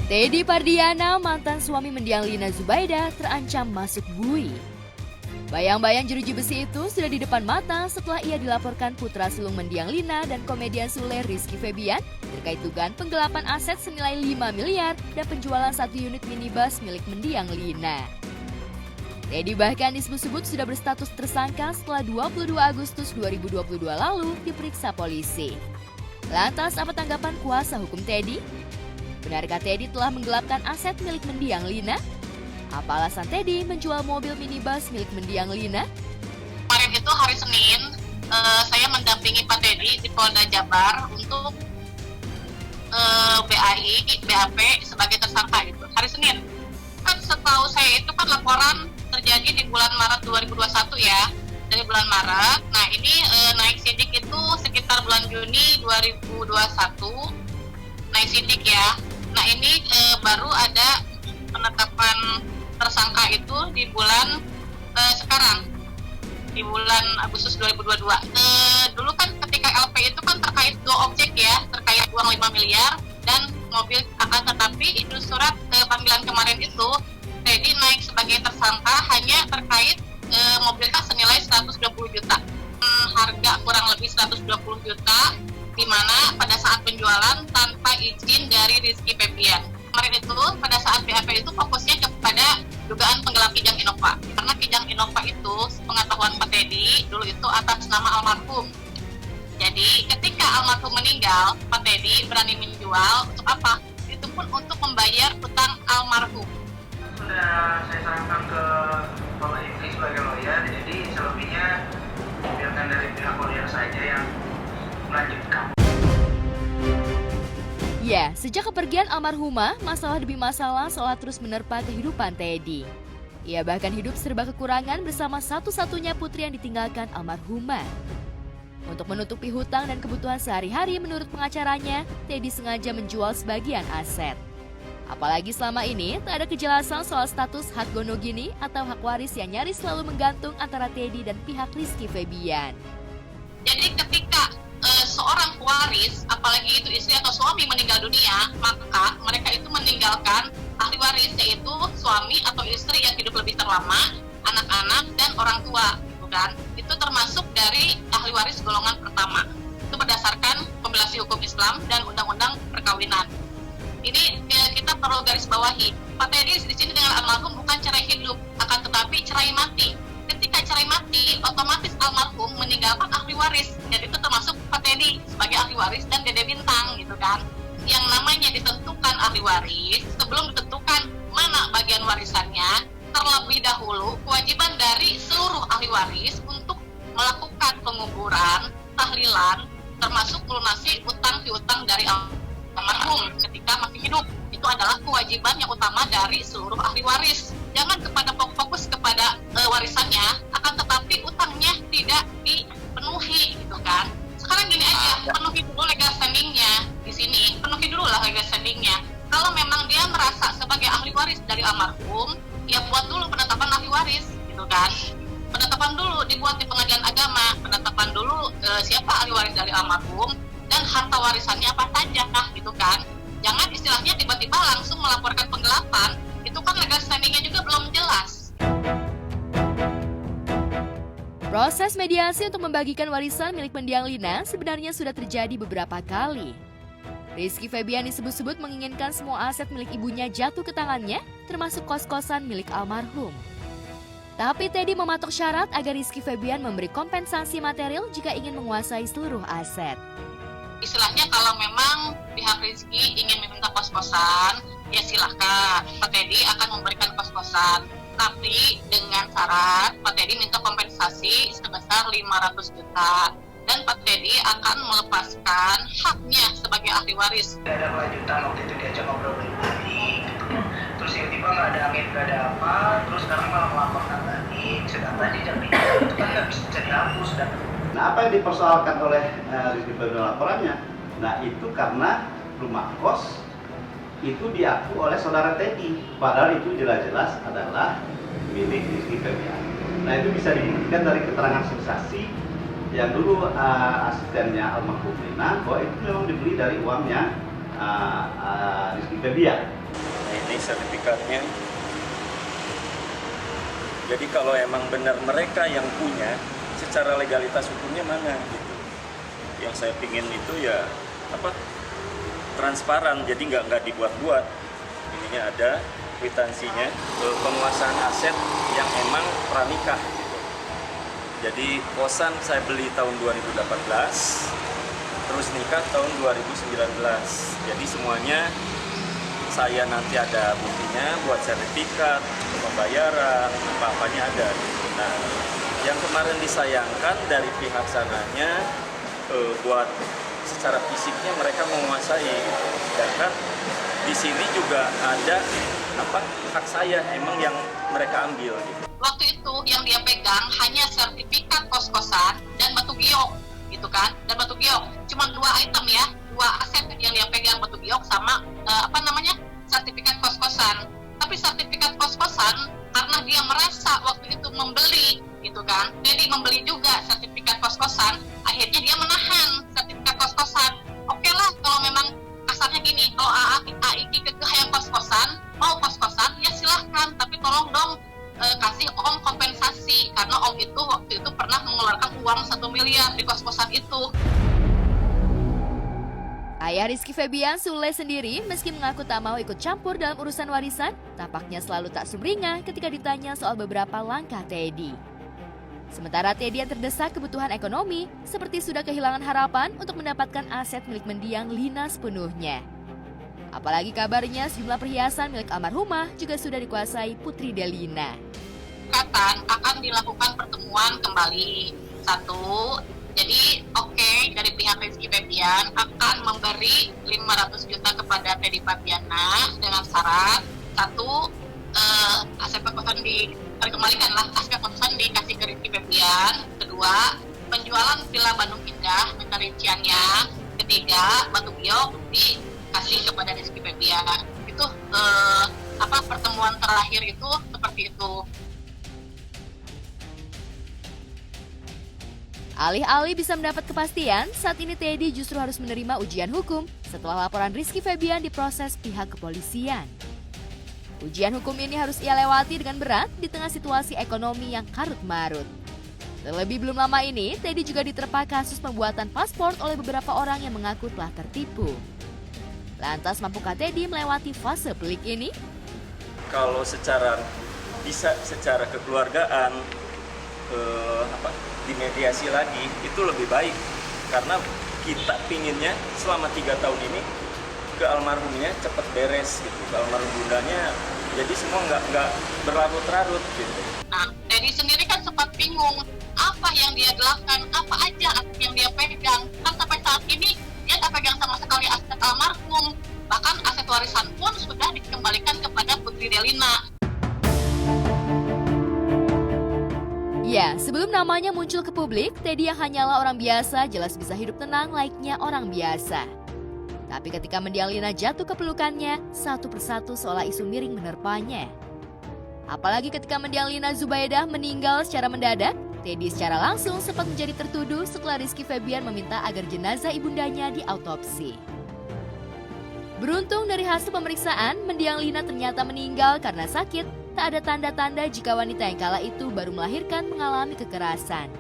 Teddy Pardiana, mantan suami mendiang Lina Zubaida, terancam masuk bui. Bayang-bayang jeruji besi itu sudah di depan mata setelah ia dilaporkan putra sulung mendiang Lina dan komedian Sule Rizky Febian terkait dugaan penggelapan aset senilai 5 miliar dan penjualan 1 unit minibus milik mendiang Lina. Teddy bahkan disebut-sebut sudah berstatus tersangka setelah 22 Agustus 2022 lalu diperiksa polisi. Lantas apa tanggapan kuasa hukum Teddy? Benarkah Teddy telah menggelapkan aset milik mendiang Lina? Apa alasan Teddy menjual mobil minibus milik mendiang Lina? Kemarin itu hari Senin, saya mendampingi Pak Teddy di Polda Jabar untuk BAP sebagai tersangka itu. Hari Senin. Kan setahu saya itu kan laporan terjadi di bulan Maret 2021 ya. Dari bulan Maret. Nah ini naik sidik itu sekitar bulan Juni 2021. Naik sidik ya. Nah ini baru ada penetapan tersangka itu di bulan sekarang, di bulan Agustus 2022. Dulu kan ketika LP itu kan terkait 2 objek ya, terkait uang 5 miliar dan mobil, akan tetapi itu surat panggilan kemarin itu Teddy naik sebagai tersangka hanya terkait mobil kan senilai 120 juta. Harga kurang lebih 120 juta, di mana pada saat penjualan tanpa izin dari Rizky Febian. Kemarin itu pada saat BAP itu fokusnya kepada dugaan penggelap Kijang Innova. Karena Kijang Innova itu pengetahuan Pak Teddy dulu itu atas nama almarhum. Jadi ketika almarhum meninggal, Pak Teddy berani menjual untuk apa? Itu pun untuk membayar hutang almarhum. Sudah saya sarankan ke Bapak Ifri sebagai lawyer, jadi selebihnya biarkan dari pihak lawyer saja yang melanjutkan. Ya, sejak kepergian almarhumah, masalah demi masalah seolah terus menerpa kehidupan Teddy. Ia bahkan hidup serba kekurangan bersama satu-satunya putri yang ditinggalkan almarhumah. Untuk menutupi hutang dan kebutuhan sehari-hari menurut pengacaranya, Teddy sengaja menjual sebagian aset. Apalagi selama ini tak ada kejelasan soal status hak gonogini atau hak waris yang nyaris selalu menggantung antara Teddy dan pihak Rizky Febian. Jadi ketika seorang pewaris, apalagi itu istri atau suami meninggal dunia, maka mereka itu meninggalkan ahli waris, yaitu suami atau istri yang hidup lebih terlama, anak-anak dan orang tua, gitu kan? Itu termasuk dari ahli waris golongan pertama. Itu berdasarkan kompilasi hukum Islam dan undang-undang perkawinan. Ini kita perlu garis bawahi. Pak Teddy di sini dengan almarhum bukan cerai hidup, akan tetapi cerai mati. Ketika cerai mati, otomatis almarhum meninggalkan ahli waris, dan itu termasuk Pak Teddy sebagai ahli waris dan Dede Bintang, gitu kan. Yang namanya ditentukan ahli waris, sebelum ditentukan mana bagian warisannya, terlebih dahulu kewajiban dari seluruh ahli waris untuk melakukan penguburan, tahlilan, termasuk melunasi utang piutang dari almarhum ketika masih hidup. Itu adalah kewajiban yang utama dari seluruh ahli waris. Jangan fokus kepada warisannya, akan tetapi utangnya tidak dipenuhi, gitu kan. Sekarang gini aja, penuhi dulu legal standingnya di sini, penuhi dulu lah legal standingnya. Kalau memang dia merasa sebagai ahli waris dari almarhum, ya buat dulu penetapan ahli waris, gitu kan. Penetapan dulu dibuat di pengadilan agama, penetapan dulu siapa ahli waris dari almarhum dan harta warisannya apa saja, gitu kan. Jangan istilahnya tiba-tiba langsung melaporkan penggelapan, itu kan legal standingnya juga belum jelas. Proses mediasi untuk membagikan warisan milik mendiang Lina sebenarnya sudah terjadi beberapa kali. Rizky Febian disebut-sebut menginginkan semua aset milik ibunya jatuh ke tangannya, termasuk kos-kosan milik almarhum. Tapi Teddy mematok syarat agar Rizky Febian memberi kompensasi material jika ingin menguasai seluruh aset. Istilahnya kalau memang pihak Rizky ingin meminta kos-kosan, ya silahkan. Pak Teddy akan memberikan kos-kosan. Tapi dengan syarat Pak Teddy minta kompensasi sebesar 500 juta. Dan Pak Teddy akan melepaskan haknya sebagai ahli waris. Tidak ada kelanjutan, waktu itu diajak ngobrol pribadi, terus tiba-tiba nggak ada angin, nggak ada apa, terus sekarang malah melaporkan lagi, sedang tadi jam 3, itu kan nggak bisa dihapus. Nah, apa yang dipersoalkan oleh Rizky Febian laporannya? Nah, itu karena rumah kos itu diaku oleh saudara Teddy, padahal itu jelas-jelas adalah milik Rizky Febian. Nah, itu bisa dibuktikan dari keterangan saksi yang dulu asistennya almarhum Lina bahwa itu memang dibeli dari uangnya Rizky Febian. Nah, ini sertifikatnya. Jadi kalau emang benar mereka yang punya, secara legalitas hukumnya mana gitu. Yang saya pingin itu ya transparan, jadi nggak dibuat-buat. Ininya ada kwitansinya, penguasaan aset yang emang pranikah gitu. Jadi kosan saya beli tahun 2018, terus nikah tahun 2019. Jadi semuanya saya nanti ada buktinya buat sertifikat, pembayaran, apa-apanya ada. Nah, yang kemarin disayangkan dari pihak sananya buat secara fisiknya mereka menguasai. Sedangkan di sini juga ada hak saya emang yang mereka ambil gitu. Waktu itu yang dia pegang hanya sertifikat kos-kosan dan batu giok gitu kan. Dan batu giok cuma 2 item ya, 2 aset yang dia pegang, batu giok sama sertifikat kos-kosan. Tapi sertifikat kos-kosan karena dia merasa waktu itu membeli gitu kan, jadi membeli juga sertifikat kos-kosan, akhirnya dia menahan sertifikat kos-kosan. Oke lah, kalau memang kasarnya gini, kalau AIG kekeh yang kos-kosan, mau kos-kosan ya silahkan, tapi tolong dong kasih Om kompensasi, karena Om itu waktu itu pernah mengeluarkan uang 1 miliar di kos-kosan itu. Ayah Rizky Febian, Sule sendiri, meski mengaku tak mau ikut campur dalam urusan warisan, tampaknya selalu tak sumringah ketika ditanya soal beberapa langkah Teddy. Sementara Teddy yang terdesak kebutuhan ekonomi, seperti sudah kehilangan harapan untuk mendapatkan aset milik mendiang Lina sepenuhnya. Apalagi kabarnya sejumlah perhiasan milik almarhumah juga sudah dikuasai putri Delina. Akan dilakukan pertemuan kembali. 1, jadi dari pihak Rizky Febian akan memberi 500 juta kepada Teddy Fabiana dengan syarat 1, aset kosan dikembalikan lah, aset kosan dikasih ke Rizky Febian. 2, penjualan Villa Bandung Indah minta rinciannya. 3, batu giok dikasih kepada Rizky Febian. Itu pertemuan terakhir itu seperti itu. Alih-alih bisa mendapat kepastian, saat ini Teddy justru harus menerima ujian hukum setelah laporan Rizky Febian diproses pihak kepolisian. Ujian hukum ini harus ia lewati dengan berat di tengah situasi ekonomi yang karut-marut. Terlebih belum lama ini, Teddy juga diterpa kasus pembuatan paspor oleh beberapa orang yang mengaku telah tertipu. Lantas mampukah Teddy melewati fase pelik ini? Kalau secara kekeluargaan, dimediasi lagi itu lebih baik, karena kita pinginnya selama 3 tahun ini ke almarhumnya cepat beres gitu, ke almarhum bundanya, jadi semua nggak berlarut-larut gitu. Nah, Teddy sendiri kan sempat bingung apa yang dia gelarkan, apa aja aset yang dia pegang. Kan sampai saat ini dia tak pegang sama sekali aset almarhum, bahkan aset warisan pun sudah dikembalikan kepada putri Delina. Ya, sebelum namanya muncul ke publik, Teddy yang hanyalah orang biasa jelas bisa hidup tenang layaknya orang biasa. Tapi ketika mendiang Lina jatuh ke pelukannya, satu persatu seolah isu miring menerpanya. Apalagi ketika mendiang Lina Zubaidah meninggal secara mendadak, Teddy secara langsung sempat menjadi tertuduh setelah Rizky Febian meminta agar jenazah ibundanya diautopsi. Beruntung dari hasil pemeriksaan, mendiang Lina ternyata meninggal karena sakit. Tak ada tanda-tanda jika wanita yang kala itu baru melahirkan mengalami kekerasan.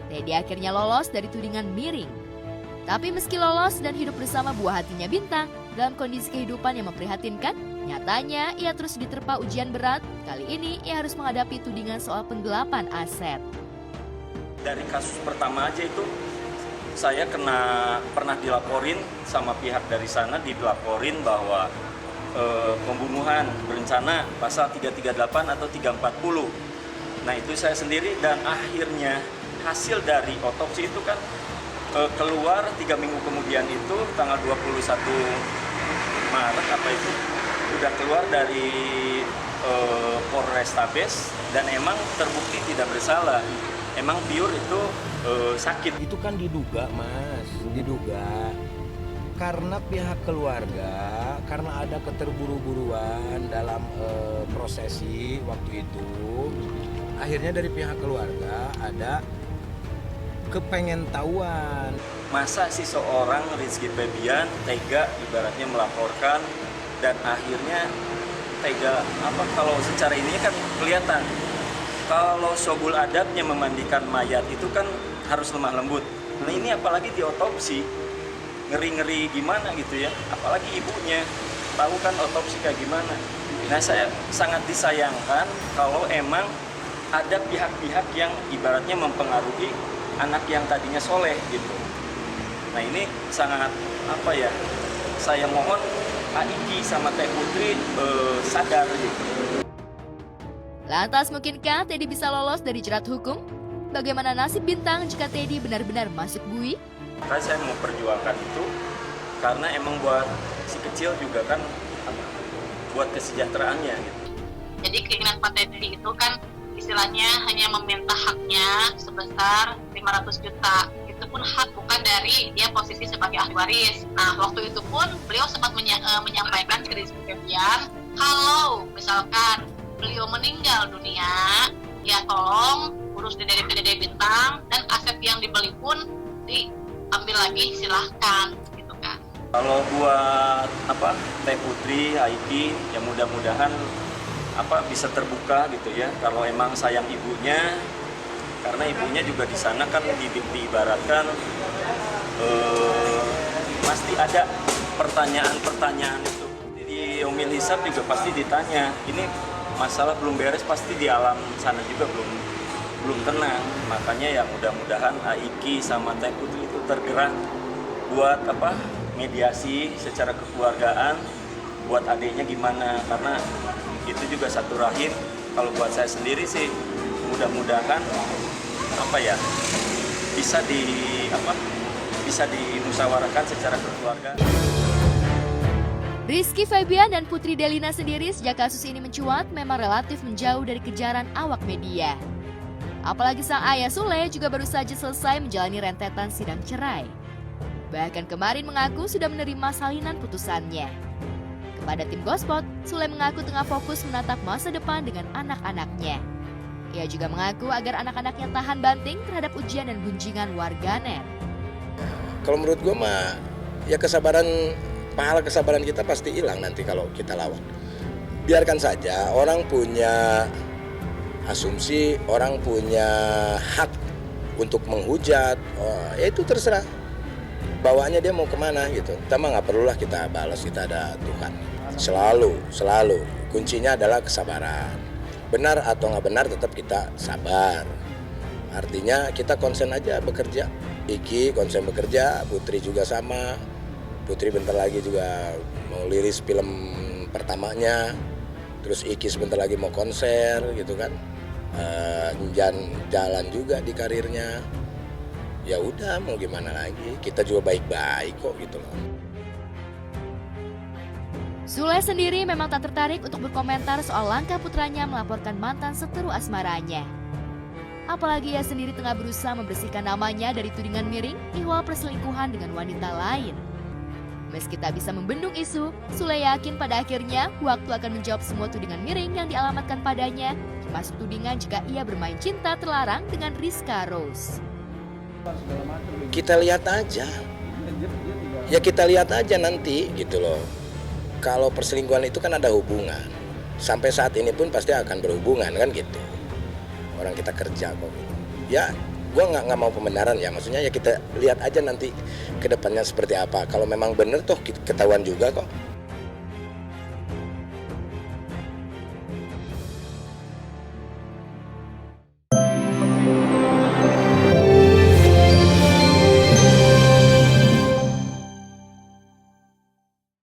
Teddy akhirnya lolos dari tudingan miring. Tapi meski lolos dan hidup bersama buah hatinya Bintang, dalam kondisi kehidupan yang memprihatinkan, nyatanya ia terus diterpa ujian berat. Kali ini ia harus menghadapi tudingan soal penggelapan aset. Dari kasus pertama aja itu, saya pernah dilaporin sama pihak dari sana, dilaporin bahwa pembunuhan berencana pasal 338 atau 340. Nah itu saya sendiri, dan akhirnya hasil dari otopsi itu kan keluar 3 minggu kemudian, itu tanggal 21 Maret itu udah keluar dari Polrestabes dan emang terbukti tidak bersalah. Emang pure itu sakit. Itu kan diduga, Mas, diduga. Karena pihak keluarga, karena ada keterburu-buruan dalam prosesi waktu itu, akhirnya dari pihak keluarga ada kepengen tahuan. Masa sih seorang Rizky Febian tega ibaratnya melaporkan dan akhirnya tega kalau secara ini kan kelihatan. Kalau Sobul Adabnya memandikan mayat itu kan harus lemah lembut. Nah ini apalagi diotopsi, ngeri-ngeri gimana gitu ya. Apalagi ibunya, tahu kan otopsi kayak gimana. Nah saya sangat disayangkan kalau emang ada pihak-pihak yang ibaratnya mempengaruhi anak yang tadinya soleh gitu. Nah ini sangat saya mohon Aiki sama Teh Putri sadar gitu. Lantas mungkinkah Teddy bisa lolos dari jerat hukum? Bagaimana nasib Bintang jika Teddy benar-benar masuk bui? Karena saya mau perjuangkan itu karena emang buat si kecil juga kan buat kesejahteraannya gitu. Jadi keinginan Pak Teddy itu kan istilahnya hanya meminta haknya sebesar 500 juta. Itu pun hak bukan dari dia posisi sebagai ahli waris. Nah waktu itu pun beliau sempat menyampaikan ke Rizky Febian, kalau misalkan beliau meninggal dunia, ya tolong urus dari Dede Bintang dan aset yang dibeli pun diambil lagi, silahkan gitu kan. Kalau buat Teh Putri, Aiki, ya mudah-mudahan bisa terbuka gitu ya. Kalau emang sayang ibunya, karena ibunya juga di sana kan diibaratkan pasti ada pertanyaan-pertanyaan itu. Di Yaumil Hisab juga pasti ditanya. Ini masalah belum beres, pasti di alam sana juga belum tenang. Makanya ya mudah-mudahan Aiki sama Teh Putri itu tergerak buat mediasi secara kekeluargaan buat adiknya gimana, karena itu juga satu rahim. Kalau buat saya sendiri sih mudah-mudahan bisa dimusyawarahkan secara kekeluargaan. Rizky Febian dan Putri Delina sendiri sejak kasus ini mencuat memang relatif menjauh dari kejaran awak media. Apalagi sang ayah Sule juga baru saja selesai menjalani rentetan sidang cerai. Bahkan kemarin mengaku sudah menerima salinan putusannya. Kepada tim Gospot, Sule mengaku tengah fokus menatap masa depan dengan anak-anaknya. Ia juga mengaku agar anak-anaknya tahan banting terhadap ujian dan gunjingan warganet. Kalau menurut gue mah ya pahala kesabaran kita pasti hilang nanti kalau kita lawan. Biarkan saja, orang punya asumsi, orang punya hak untuk menghujat, ya itu terserah. Bawaannya dia mau kemana gitu. Kita mah nggak perlulah kita balas, kita ada Tuhan. Selalu. Kuncinya adalah kesabaran. Benar atau nggak benar tetap kita sabar. Artinya kita konsen aja bekerja. Iki konsen bekerja, Putri juga sama. Putri bentar lagi juga mau liris film pertamanya, terus Iki sebentar lagi mau konser gitu kan, jalan juga di karirnya. Ya udah mau gimana lagi, kita juga baik-baik kok gitu loh. Sule sendiri memang tak tertarik untuk berkomentar soal langkah putranya melaporkan mantan seteru asmaranya. Apalagi ia sendiri tengah berusaha membersihkan namanya dari tudingan miring ihwal perselingkuhan dengan wanita lain. Meski tak bisa membendung isu, Sule yakin pada akhirnya waktu akan menjawab semua tudingan miring yang dialamatkan padanya, termasuk tudingan jika ia bermain cinta terlarang dengan Rizka Rose. Kita lihat aja. Ya kita lihat aja nanti gitu loh. Kalau perselingkuhan itu kan ada hubungan. Sampai saat ini pun pasti akan berhubungan kan gitu. Orang kita kerja kok gitu. Ya gue nggak mau pembenaran ya, maksudnya ya kita lihat aja nanti ke depannya seperti apa. Kalau memang benar toh ketahuan juga kok.